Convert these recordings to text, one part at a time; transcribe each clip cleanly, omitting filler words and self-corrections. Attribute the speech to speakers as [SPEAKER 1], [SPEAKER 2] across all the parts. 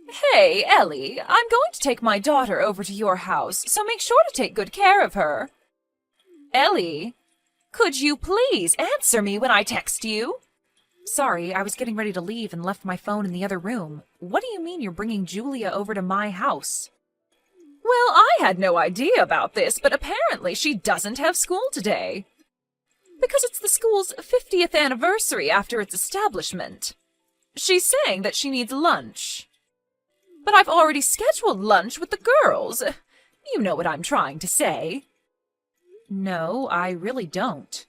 [SPEAKER 1] Hey, Ellie, I'm going to take my daughter over to your house, so make sure to take good care of her. Ellie, could you please answer me when I text you? Sorry, I was getting ready to leave and left my phone in the other room. What do you mean you're bringing Julia over to my house? Well, I had no idea about this, but apparently she doesn't have school today. Because it's the school's 50th anniversary after its establishment. She's saying that she needs lunch. But I've already scheduled lunch with the girls. You know what I'm trying to say. No, I really don't.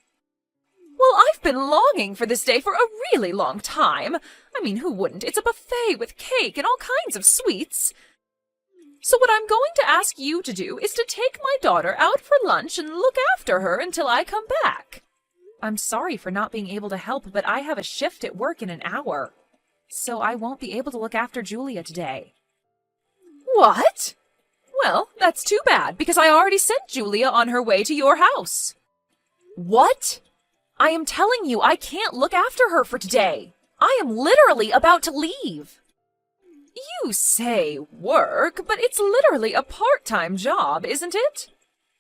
[SPEAKER 1] Well, I've been longing for this day for a really long time. I mean, who wouldn't? It's a buffet with cake and all kinds of sweets. So what I'm going to ask you to do is to take my daughter out for lunch and look after her until I come back. I'm sorry for not being able to help, but I have a shift at work in an hour. So I won't be able to look after Julia today. What? Well, that's too bad, because I already sent Julia on her way to your house. What? I am telling you I can't look after her for today. I am literally about to leave. You say work, but it's literally a part-time job, isn't it?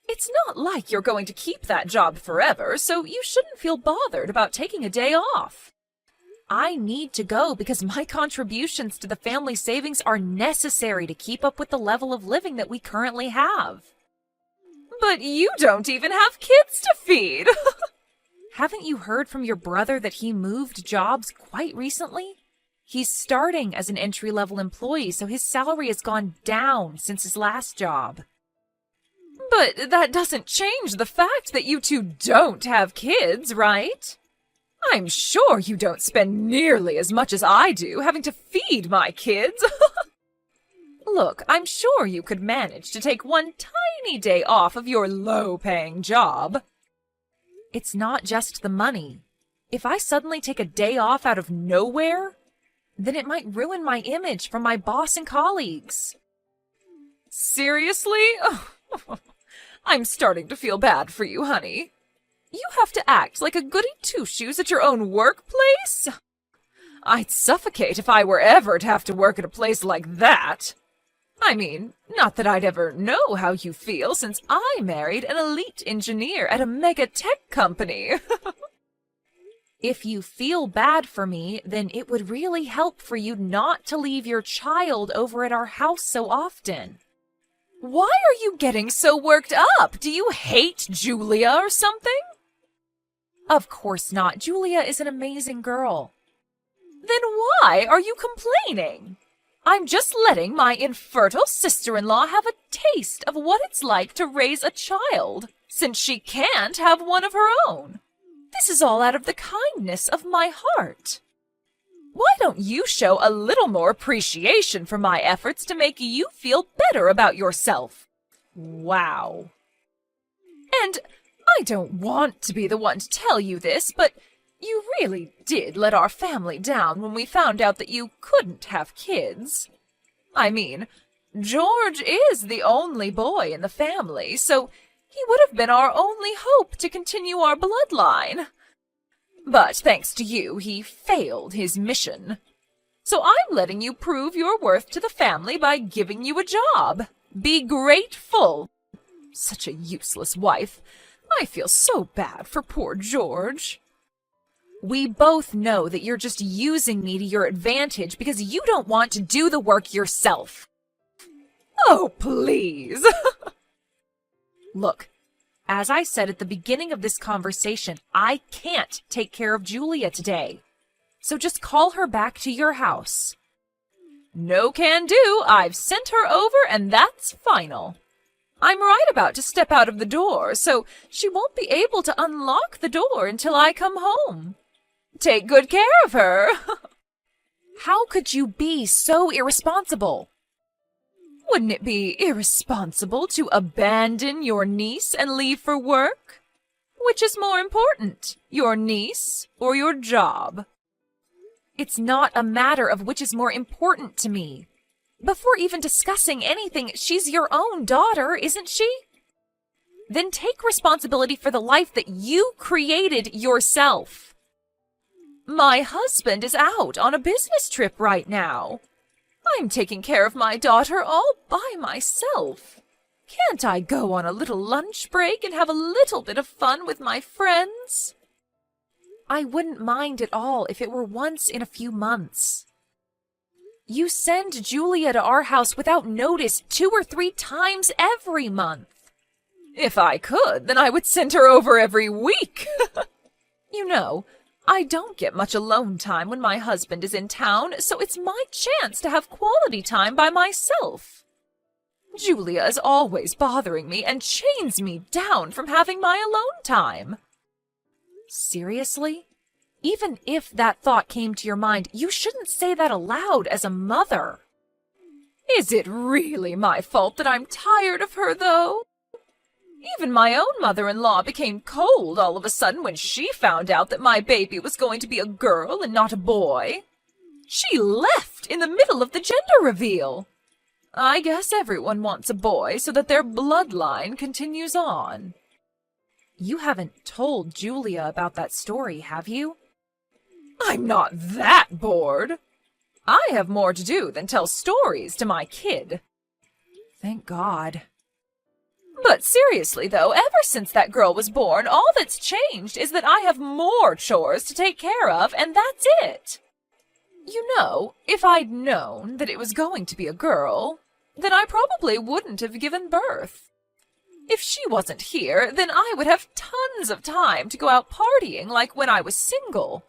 [SPEAKER 1] It's not like you're going to keep that job forever, so you shouldn't feel bothered about taking a day off. I need to go because my contributions to the family savings are necessary to keep up with the level of living that we currently have. But you don't even have kids to feed! Haven't you heard from your brother that he moved jobs quite recently? He's starting as an entry-level employee, so his salary has gone down since his last job. But that doesn't change the fact that you two don't have kids, right? I'm sure you don't spend nearly as much as I do having to feed my kids. Look, I'm sure you could manage to take one tiny day off of your low-paying job. It's not just the money. If I suddenly take a day off out of nowhere, then it might ruin my image from my boss and colleagues. Seriously? I'm starting to feel bad for you, honey. You have to act like a goody two-shoes at your own workplace? I'd suffocate if I were ever to have to work at a place like that. I mean, not that I'd ever know how you feel since I married an elite engineer at a mega tech company. If you feel bad for me, then it would really help for you not to leave your child over at our house so often. Why are you getting so worked up? Do you hate Julia or something? Of course not. Julia is an amazing girl. Then why are you complaining? I'm just letting my infertile sister-in-law have a taste of what it's like to raise a child, since she can't have one of her own. This is all out of the kindness of my heart. Why don't you show a little more appreciation for my efforts to make you feel better about yourself? Wow. And I don't want to be the one to tell you this, but you really did let our family down when we found out that you couldn't have kids. I mean, George is the only boy in the family, so he would have been our only hope to continue our bloodline. But thanks to you, he failed his mission. So I'm letting you prove your worth to the family by giving you a job. Be grateful. Such a useless wife. I feel so bad for poor George. We both know that you're just using me to your advantage because you don't want to do the work yourself. Oh, please. Look, as I said at the beginning of this conversation, I can't take care of Julia today. So just call her back to your house. No can do. I've sent her over and that's final. I'm right about to step out of the door, so she won't be able to unlock the door until I come home. Take good care of her. How could you be so irresponsible? Wouldn't it be irresponsible to abandon your niece and leave for work? Which is more important, your niece or your job? It's not a matter of which is more important to me. Before even discussing anything, she's your own daughter, isn't she? Then take responsibility for the life that you created yourself. My husband is out on a business trip right now. I'm taking care of my daughter all by myself. Can't I go on a little lunch break and have a little bit of fun with my friends? I wouldn't mind at all if it were once in a few months. You send Julia to our house without notice 2 or 3 times every month. If I could, then I would send her over every week. You know, I don't get much alone time when my husband is in town, so it's my chance to have quality time by myself. Julia is always bothering me and chains me down from having my alone time. Seriously? Even if that thought came to your mind, you shouldn't say that aloud as a mother. Is it really my fault that I'm tired of her, though? Even my own mother-in-law became cold all of a sudden when she found out that my baby was going to be a girl and not a boy. She left in the middle of the gender reveal. I guess everyone wants a boy so that their bloodline continues on. You haven't told Julia about that story, have you? I'm not that bored. I have more to do than tell stories to my kid. Thank God. But seriously, though, ever since that girl was born, all that's changed is that I have more chores to take care of, and that's it. You know, if I'd known that it was going to be a girl, then I probably wouldn't have given birth. If she wasn't here, then I would have tons of time to go out partying like when I was single.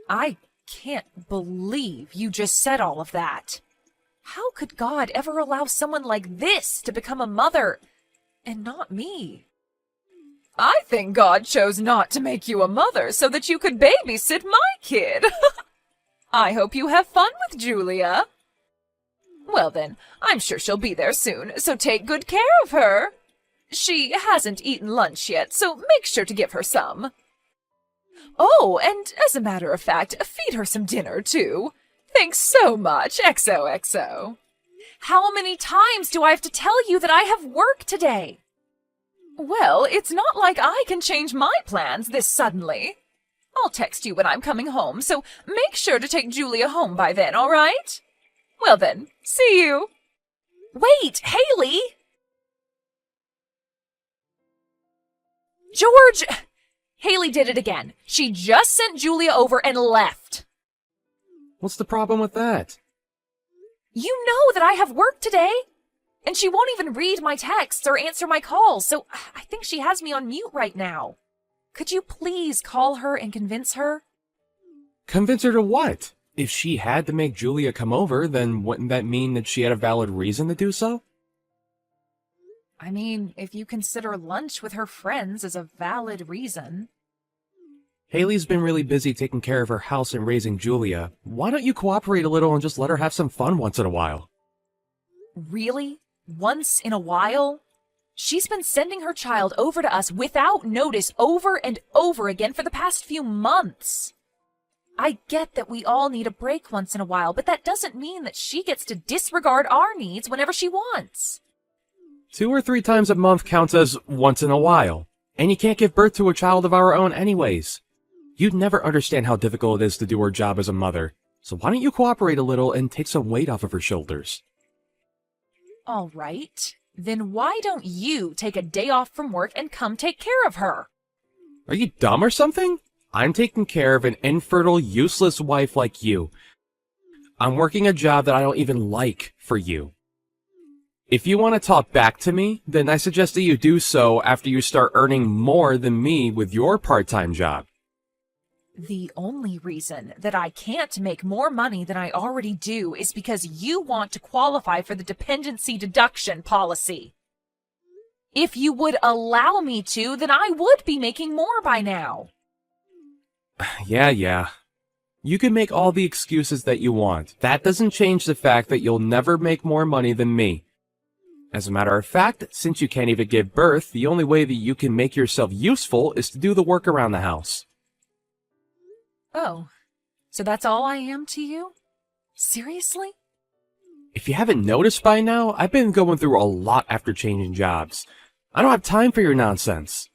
[SPEAKER 1] I can't believe you just said all of that. How could God ever allow someone like this to become a mother, and not me? I think God chose not to make you a mother so that you could babysit my kid. I hope you have fun with Julia. Well then, I'm sure she'll be there soon, so take good care of her. She hasn't eaten lunch yet, so make sure to give her some. Oh, and as a matter of fact, feed her some dinner, too. Thanks so much, XOXO. How many times do I have to tell you that I have work today? Well, it's not like I can change my plans this suddenly. I'll text you when I'm coming home, so make sure to take Julia home by then, all right? Well then, see you. Wait, Haley! George! Haley did it again. She just sent Julia over and left.
[SPEAKER 2] What's the problem with that?
[SPEAKER 1] You know that I have work today. And she won't even read my texts or answer my calls, so I think she has me on mute right now. Could you please call her and convince her?
[SPEAKER 2] Convince her to what? If she had to make Julia come over, then wouldn't that mean that she had a valid reason to do so?
[SPEAKER 1] I mean, if you consider lunch with her friends as a valid reason.
[SPEAKER 2] Haley's been really busy taking care of her house and raising Julia. Why don't you cooperate a little and just let her have some fun once in a while?
[SPEAKER 1] Really? Once in a while? She's been sending her child over to us without notice over and over again for the past few months. I get that we all need a break once in a while, but that doesn't mean that she gets to disregard our needs whenever she wants.
[SPEAKER 2] 2 or 3 times a month counts as once in a while. And you can't give birth to a child of our own anyways. You'd never understand how difficult it is to do her job as a mother. So why don't you cooperate a little and take some weight off of her shoulders?
[SPEAKER 1] All right. Then why don't you take a day off from work and come take care of her?
[SPEAKER 2] Are you dumb or something? I'm taking care of an infertile, useless wife like you. I'm working a job that I don't even like for you. If you want to talk back to me, then I suggest that you do so after you start earning more than me with your part-time job.
[SPEAKER 1] The only reason that I can't make more money than I already do is because you want to qualify for the dependency deduction policy. If you would allow me to, then I would be making more by now.
[SPEAKER 2] Yeah. You can make all the excuses that you want. That doesn't change the fact that you'll never make more money than me. As a matter of fact, since you can't even give birth, the only way that you can make yourself useful is to do the work around the house.
[SPEAKER 1] Oh, so that's all I am to you? Seriously?
[SPEAKER 2] If you haven't noticed by now, I've been going through a lot after changing jobs. I don't have time for your nonsense.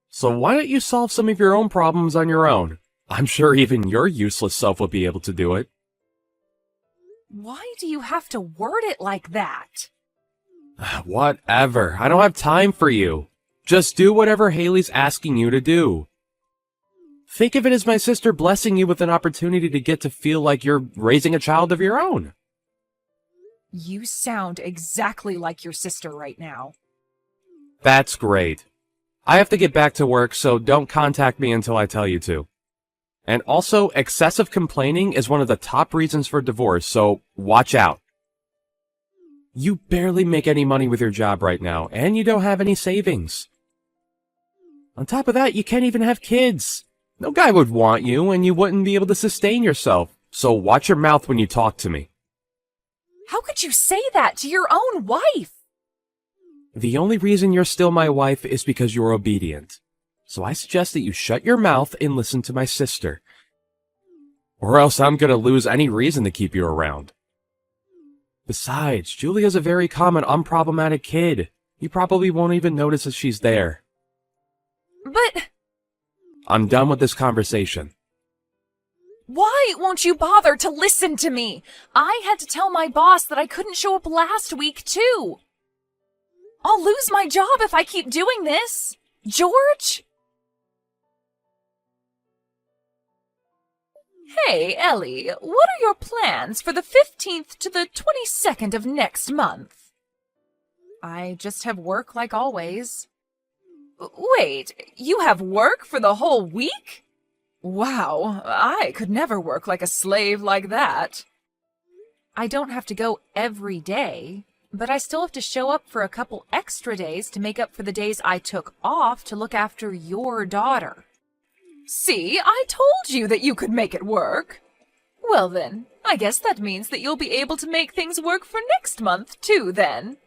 [SPEAKER 2] So why don't you solve some of your own problems on your own? I'm sure even your useless self would be able to do it.
[SPEAKER 1] Why do you have to word it like that?
[SPEAKER 2] Whatever. I don't have time for you. Just do whatever Haley's asking you to do. Think of it as my sister blessing you with an opportunity to get to feel like you're raising a child of your own.
[SPEAKER 1] You sound exactly like your sister right now.
[SPEAKER 2] That's great. I have to get back to work, so don't contact me until I tell you to. And also, excessive complaining is one of the top reasons for divorce, so watch out. You barely make any money with your job right now, and you don't have any savings. On top of that, you can't even have kids. No guy would want you, and you wouldn't be able to sustain yourself, so watch your mouth when you talk to me.
[SPEAKER 1] How could you say that to your own wife?
[SPEAKER 2] The only reason you're still my wife is because you're obedient. So I suggest that you shut your mouth and listen to my sister. Or else I'm gonna lose any reason to keep you around. Besides, Julia's a very common, unproblematic kid. You probably won't even notice that she's there.
[SPEAKER 1] But
[SPEAKER 2] I'm done with this conversation.
[SPEAKER 1] why won't you bother to listen to me? I had to tell my boss that I couldn't show up last week, too. I'll lose my job if I keep doing this. George? Hey, Ellie, what are your plans for the 15th to the 22nd of next month? I just have work like always. Wait, you have work for the whole week? Wow, I could never work like a slave like that. I don't have to go every day, but I still have to show up for a couple extra days to make up for the days I took off to look after your daughter. See, I told you that you could make it work. Well then, I guess that means that you'll be able to make things work for next month too, then.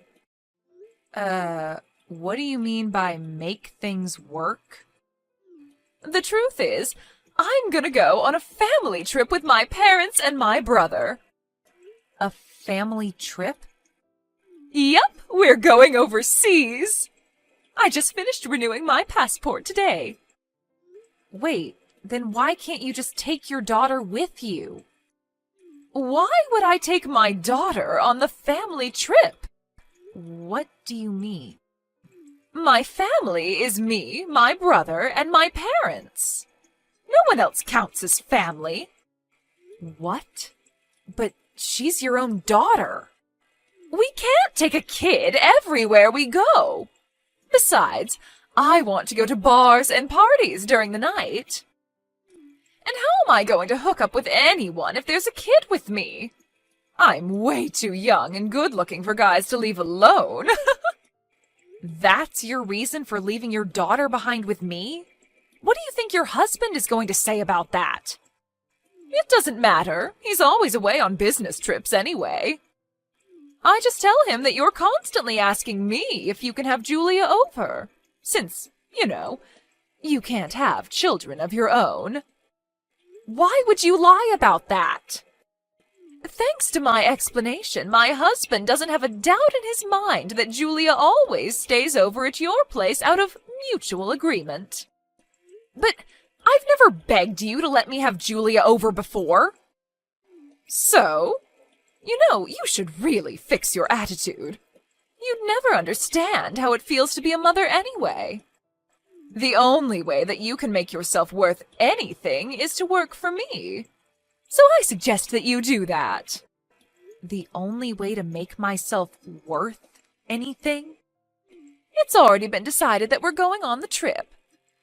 [SPEAKER 1] What do you mean by make things work? The truth is, I'm gonna go on a family trip with my parents and my brother. A family trip? Yep, we're going overseas. I just finished renewing my passport today. Wait, then why can't you just take your daughter with you? Why would I take my daughter on the family trip? What do you mean? My family is me, my brother, and my parents. No one else counts as family. What? But she's your own daughter. We can't take a kid everywhere we go. Besides, I want to go to bars and parties during the night. And how am I going to hook up with anyone if there's a kid with me? I'm way too young and good-looking for guys to leave alone. That's your reason for leaving your daughter behind with me? What do you think your husband is going to say about that? It doesn't matter. He's always away on business trips anyway. I just tell him that you're constantly asking me if you can have Julia over, since, you can't have children of your own. Why would you lie about that? Thanks to my explanation, my husband doesn't have a doubt in his mind that Julia always stays over at your place out of mutual agreement. But I've never begged you to let me have Julia over before. So, you should really fix your attitude. You'd never understand how it feels to be a mother anyway. The only way that you can make yourself worth anything is to work for me. So I suggest that you do that. The only way to make myself worth anything? It's already been decided that we're going on the trip.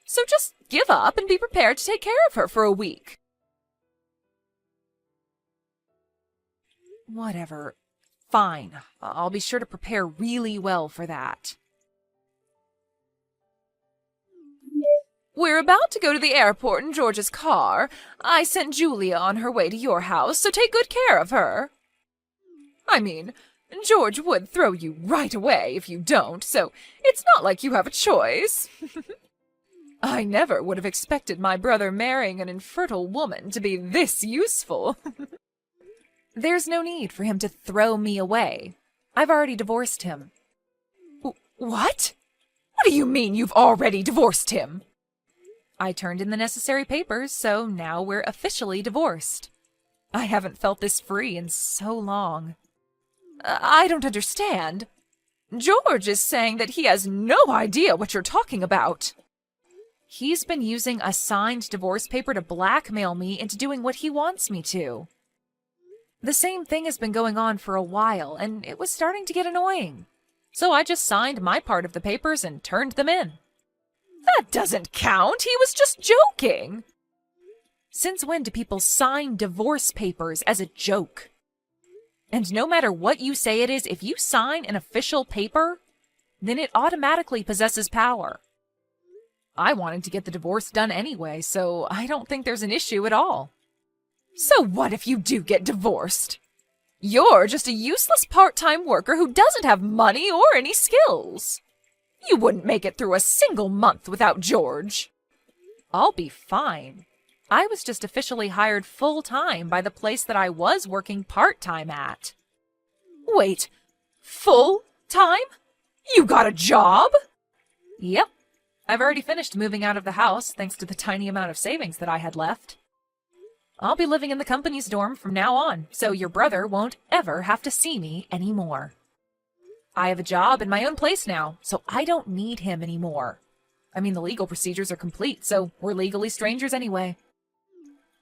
[SPEAKER 1] So just give up and be prepared to take care of her for a week. Whatever. Fine. I'll be sure to prepare really well for that. We're about to go to the airport in George's car. I sent Julia on her way to your house, so take good care of her. I mean, George would throw you right away if you don't, so it's not like you have a choice. I never would have expected my brother marrying an infertile woman to be this useful. There's no need for him to throw me away. I've already divorced him. What? What do you mean you've already divorced him? I turned in the necessary papers, so now we're officially divorced. I haven't felt this free in so long. I don't understand. George is saying that he has no idea what you're talking about. He's been using a signed divorce paper to blackmail me into doing what he wants me to. The same thing has been going on for a while, and it was starting to get annoying. So I just signed my part of the papers and turned them in. That doesn't count. He was just joking. Since when do people sign divorce papers as a joke? And no matter what you say it is, if you sign an official paper, then it automatically possesses power. I wanted to get the divorce done anyway, so I don't think there's an issue at all. So what if you do get divorced? You're just a useless part-time worker who doesn't have money or any skills. You wouldn't make it through a single month without George. I'll be fine. I was just officially hired full-time by the place that I was working part-time at. Wait, full-time? You got a job? Yep. I've already finished moving out of the house thanks to the tiny amount of savings that I had left. I'll be living in the company's dorm from now on, so your brother won't ever have to see me anymore. I have a job in my own place now, so I don't need him anymore. I mean, the legal procedures are complete, so we're legally strangers anyway.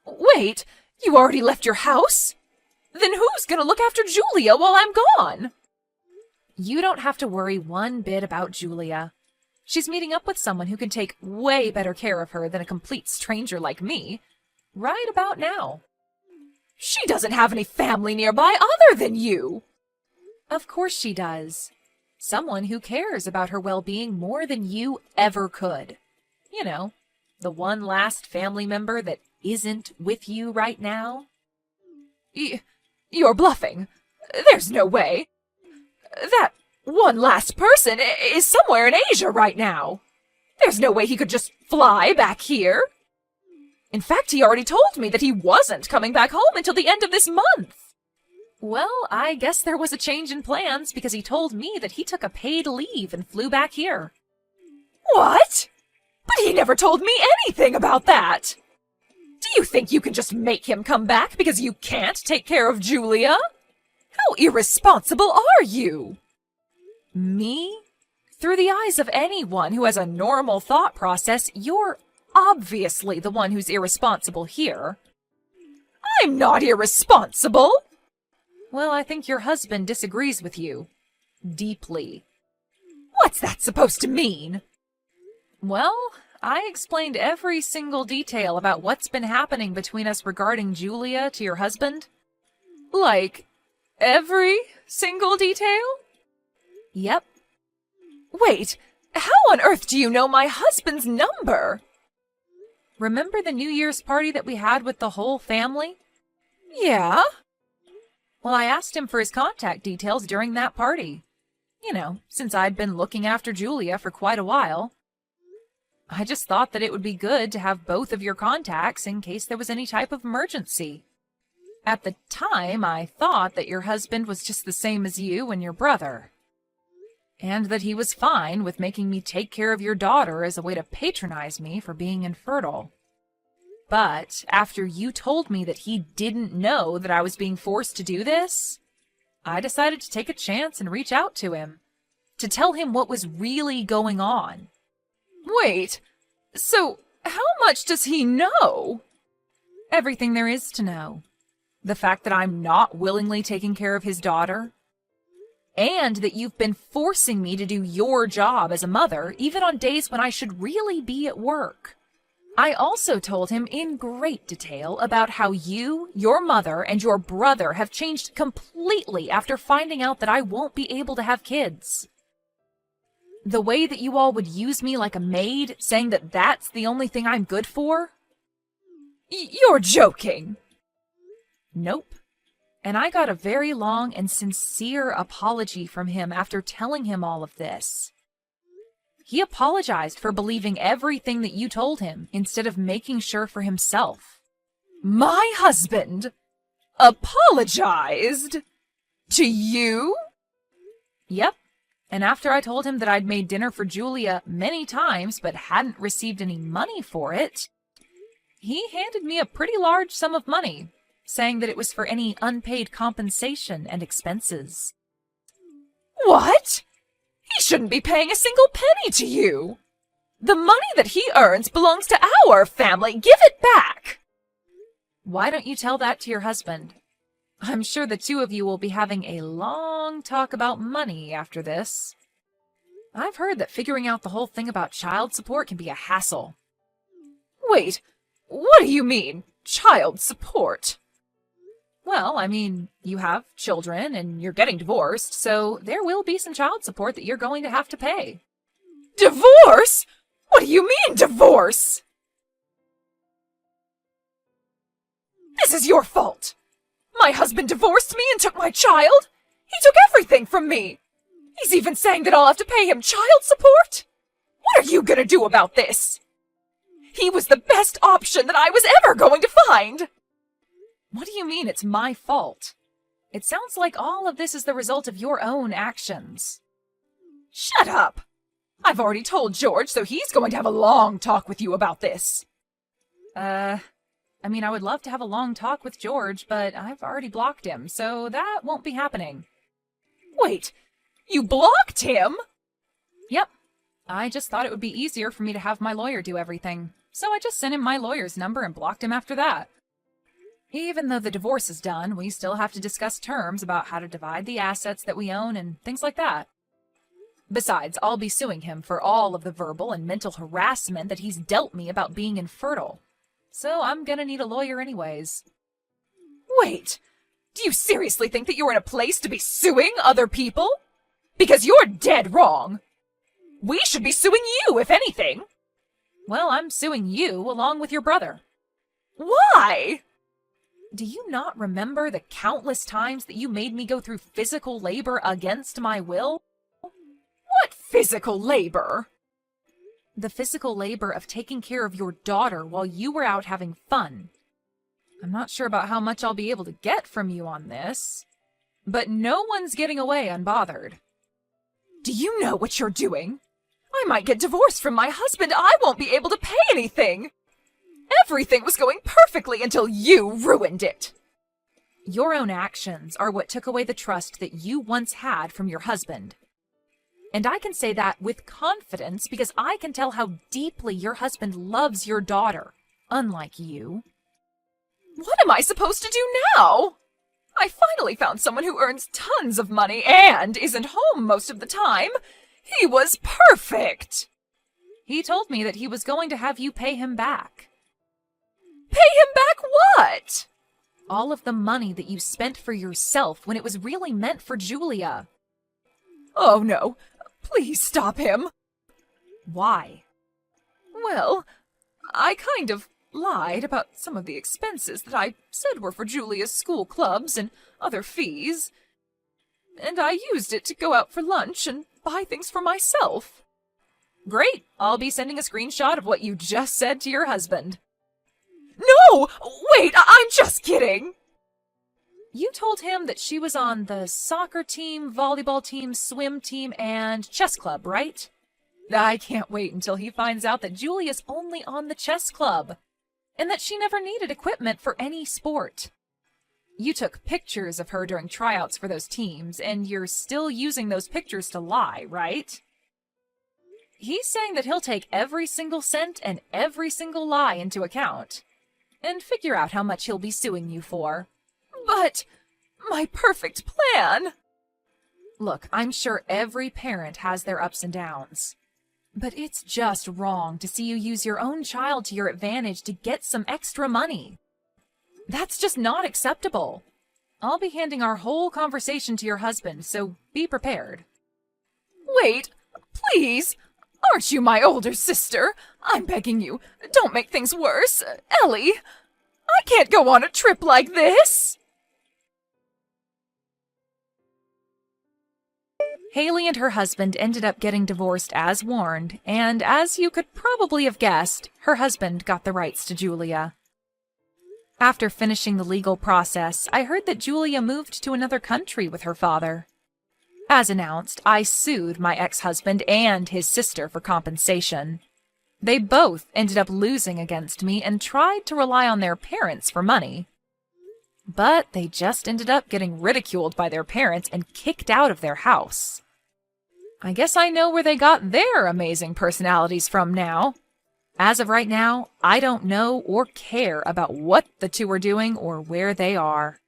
[SPEAKER 1] Wait, you already left your house? Then who's gonna look after Julia while I'm gone? You don't have to worry one bit about Julia. She's meeting up with someone who can take way better care of her than a complete stranger like me, right about now. She doesn't have any family nearby other than you. Of course she does. Someone who cares about her well-being more than you ever could. You know, the one last family member that isn't with you right now. You're bluffing. There's no way. That one last person is somewhere in Asia right now. There's no way he could just fly back here. In fact, he already told me that he wasn't coming back home until the end of this month. Well, I guess there was a change in plans because he told me that he took a paid leave and flew back here. What? But he never told me anything about that. Do you think you can just make him come back because you can't take care of Julia? How irresponsible are you? Me? Through the eyes of anyone who has a normal thought process, you're obviously the one who's irresponsible here. I'm not irresponsible. Well, I think your husband disagrees with you. Deeply. What's that supposed to mean? Well, I explained every single detail about what's been happening between us regarding Julia to your husband. Like, every single detail? Yep. Wait, how on earth do you know my husband's number? Remember the New Year's party that we had with the whole family? Yeah. Well, I asked him for his contact details during that party. You know, since I'd been looking after Julia for quite a while. I just thought that it would be good to have both of your contacts in case there was any type of emergency. At the time, I thought that your husband was just the same as you and your brother. And that he was fine with making me take care of your daughter as a way to patronize me for being infertile. But after you told me that he didn't know that I was being forced to do this, I decided to take a chance and reach out to him, to tell him what was really going on. Wait, so how much does he know? Everything there is to know. The fact that I'm not willingly taking care of his daughter, and that you've been forcing me to do your job as a mother, even on days when I should really be at work. I also told him in great detail about how you, your mother, and your brother have changed completely after finding out that I won't be able to have kids. The way that you all would use me like a maid, saying that that's the only thing I'm good for? You're joking. Nope. And I got a very long and sincere apology from him after telling him all of this. He apologized for believing everything that you told him instead of making sure for himself. My husband apologized to you? Yep. And after I told him that I'd made dinner for Julia many times but hadn't received any money for it, he handed me a pretty large sum of money, saying that it was for any unpaid compensation and expenses.
[SPEAKER 3] What? He shouldn't be paying a single penny to you. The money that he earns belongs to our family. Give it back.
[SPEAKER 1] Why don't you tell that to your husband? I'm sure the two of you will be having a long talk about money after this. I've heard that figuring out the whole thing about child support can be a hassle.
[SPEAKER 3] Wait, what do you mean, child support?
[SPEAKER 1] Well, I mean, you have children and you're getting divorced, so there will be some child support that you're going to have to pay.
[SPEAKER 3] Divorce? What do you mean, divorce? This is your fault. My husband divorced me and took my child. He took everything from me. He's even saying that I'll have to pay him child support. What are you gonna do about this? He was the best option that I was ever going to find.
[SPEAKER 1] What do you mean it's my fault? It sounds like all of this is the result of your own actions.
[SPEAKER 3] Shut up. I've already told George, so he's going to have a long talk with you about this.
[SPEAKER 1] I would love to have a long talk with George, but I've already blocked him, so that won't be happening.
[SPEAKER 3] Wait, you blocked him?
[SPEAKER 1] Yep. I just thought it would be easier for me to have my lawyer do everything, so I just sent him my lawyer's number and blocked him after that. Even though the divorce is done, we still have to discuss terms about how to divide the assets that we own and things like that. Besides, I'll be suing him for all of the verbal and mental harassment that he's dealt me about being infertile. So I'm gonna need a lawyer anyways.
[SPEAKER 3] Wait, do you seriously think that you're in a place to be suing other people? Because you're dead wrong. We should be suing you, if anything.
[SPEAKER 1] Well, I'm suing you along with your brother.
[SPEAKER 3] Why?
[SPEAKER 1] Do you not remember the countless times that you made me go through physical labor against my will?
[SPEAKER 3] What physical labor?
[SPEAKER 1] The physical labor of taking care of your daughter while you were out having fun. I'm not sure about how much I'll be able to get from you on this, but no one's getting away unbothered.
[SPEAKER 3] Do you know what you're doing? I might get divorced from my husband. I won't be able to pay anything. Everything was going perfectly until you ruined it.
[SPEAKER 1] Your own actions are what took away the trust that you once had from your husband. And I can say that with confidence because I can tell how deeply your husband loves your daughter, unlike you.
[SPEAKER 3] What am I supposed to do now? I finally found someone who earns tons of money and isn't home most of the time. He was perfect.
[SPEAKER 1] He told me that he was going to have you pay him back.
[SPEAKER 3] Pay him back what?
[SPEAKER 1] All of the money that you spent for yourself when it was really meant for Julia.
[SPEAKER 3] Oh no, please stop him.
[SPEAKER 1] Why?
[SPEAKER 3] Well, I kind of lied about some of the expenses that I said were for Julia's school clubs and other fees. And I used it to go out for lunch and buy things for myself.
[SPEAKER 1] Great, I'll be sending a screenshot of what you just said to your husband.
[SPEAKER 3] No! Wait, I'm just kidding!
[SPEAKER 1] You told him that she was on the soccer team, volleyball team, swim team, and chess club, right? I can't wait until he finds out that Julia's only on the chess club, and that she never needed equipment for any sport. You took pictures of her during tryouts for those teams, and you're still using those pictures to lie, right? He's saying that he'll take every single cent and every single lie into account, and figure out how much he'll be suing you for.
[SPEAKER 3] But my perfect plan!
[SPEAKER 1] Look, I'm sure every parent has their ups and downs. But it's just wrong to see you use your own child to your advantage to get some extra money. That's just not acceptable. I'll be handing our whole conversation to your husband, so be prepared.
[SPEAKER 3] Wait, please! Aren't you my older sister? I'm begging you, don't make things worse. Ellie, I can't go on a trip like this!
[SPEAKER 1] Haley and her husband ended up getting divorced as warned, and as you could probably have guessed, her husband got the rights to Julia. After finishing the legal process, I heard that Julia moved to another country with her father. As announced, I sued my ex-husband and his sister for compensation. They both ended up losing against me and tried to rely on their parents for money. But they just ended up getting ridiculed by their parents and kicked out of their house. I guess I know where they got their amazing personalities from now. As of right now, I don't know or care about what the two are doing or where they are.